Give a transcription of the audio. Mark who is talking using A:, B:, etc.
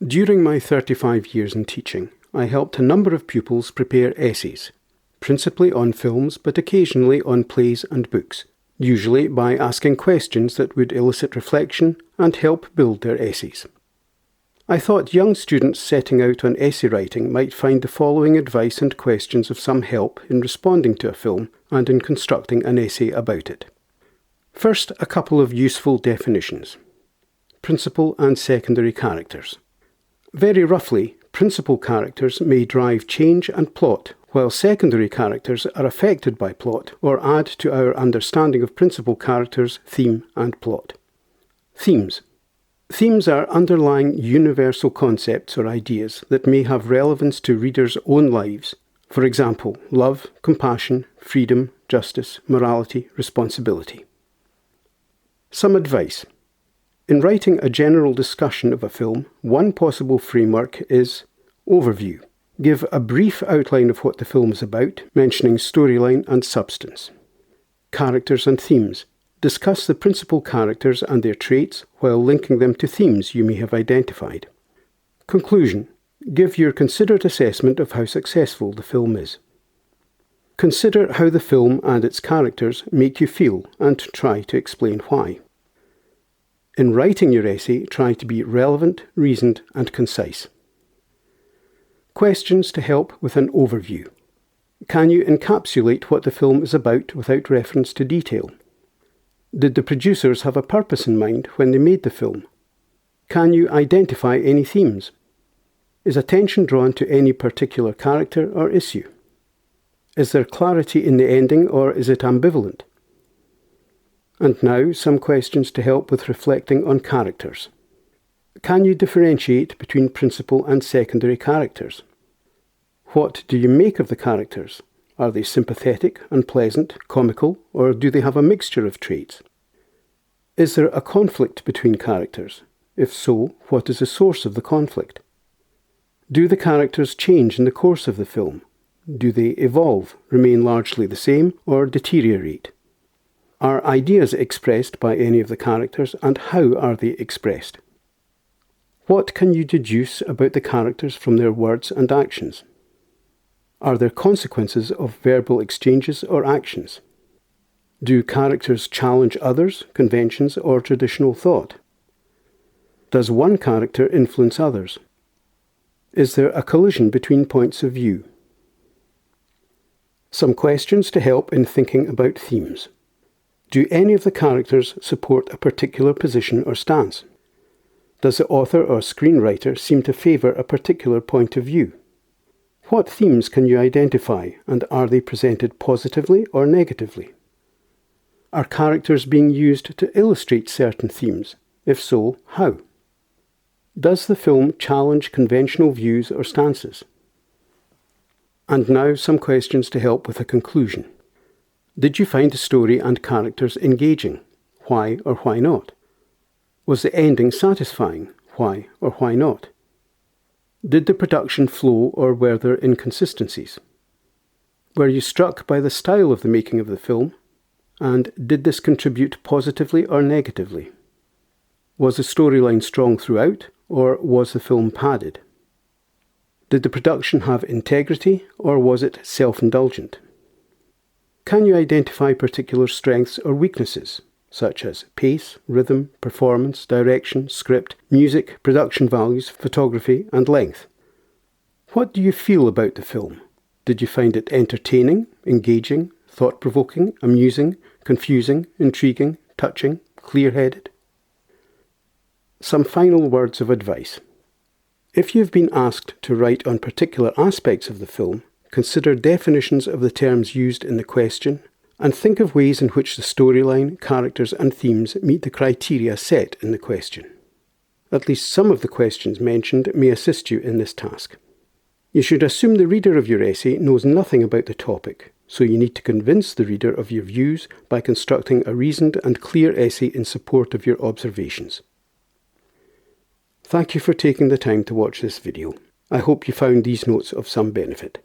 A: During my 35 years in teaching, I helped a number of pupils prepare essays, principally on films but occasionally on plays and books, usually by asking questions that would elicit reflection and help build their essays. I thought young students setting out on essay writing might find the following advice and questions of some help in responding to a film and in constructing an essay about it. First, a couple of useful definitions. Principal and secondary characters. Very roughly, principal characters may drive change and plot, while secondary characters are affected by plot or add to our understanding of principal characters, theme and plot. Themes. Themes are underlying universal concepts or ideas that may have relevance to readers' own lives. For example, love, compassion, freedom, justice, morality, responsibility. Some advice. In writing a general discussion of a film, one possible framework is overview. Give a brief outline of what the film is about, mentioning storyline and substance. Characters and themes. Discuss the principal characters and their traits while linking them to themes you may have identified. Conclusion. Give your considered assessment of how successful the film is. Consider how the film and its characters make you feel and try to explain why. In writing your essay, try to be relevant, reasoned, and concise. Questions to help with an overview. Can you encapsulate what the film is about without reference to detail? Did the producers have a purpose in mind when they made the film? Can you identify any themes? Is attention drawn to any particular character or issue? Is there clarity in the ending or is it ambivalent? And now, some questions to help with reflecting on characters. Can you differentiate between principal and secondary characters? What do you make of the characters? Are they sympathetic, unpleasant, comical, or do they have a mixture of traits? Is there a conflict between characters? If so, what is the source of the conflict? Do the characters change in the course of the film? Do they evolve, remain largely the same, or deteriorate? Are ideas expressed by any of the characters, and how are they expressed? What can you deduce about the characters from their words and actions? Are there consequences of verbal exchanges or actions? Do characters challenge others, conventions, or traditional thought? Does one character influence others? Is there a collision between points of view? Some questions to help in thinking about themes. Do any of the characters support a particular position or stance? Does the author or screenwriter seem to favour a particular point of view? What themes can you identify, and are they presented positively or negatively? Are characters being used to illustrate certain themes? If so, how? Does the film challenge conventional views or stances? And now some questions to help with a conclusion. Did you find the story and characters engaging? Why or why not? Was the ending satisfying? Why or why not? Did the production flow or were there inconsistencies? Were you struck by the style of the making of the film? And did this contribute positively or negatively? Was the storyline strong throughout, or was the film padded? Did the production have integrity, or was it self-indulgent? Can you identify particular strengths or weaknesses, such as pace, rhythm, performance, direction, script, music, production values, photography, and length? What do you feel about the film? Did you find it entertaining, engaging, thought-provoking, amusing, confusing, intriguing, touching, clear-headed? Some final words of advice. If you've been asked to write on particular aspects of the film, consider definitions of the terms used in the question, and think of ways in which the storyline, characters and themes meet the criteria set in the question. At least some of the questions mentioned may assist you in this task. You should assume the reader of your essay knows nothing about the topic, so you need to convince the reader of your views by constructing a reasoned and clear essay in support of your observations. Thank you for taking the time to watch this video. I hope you found these notes of some benefit.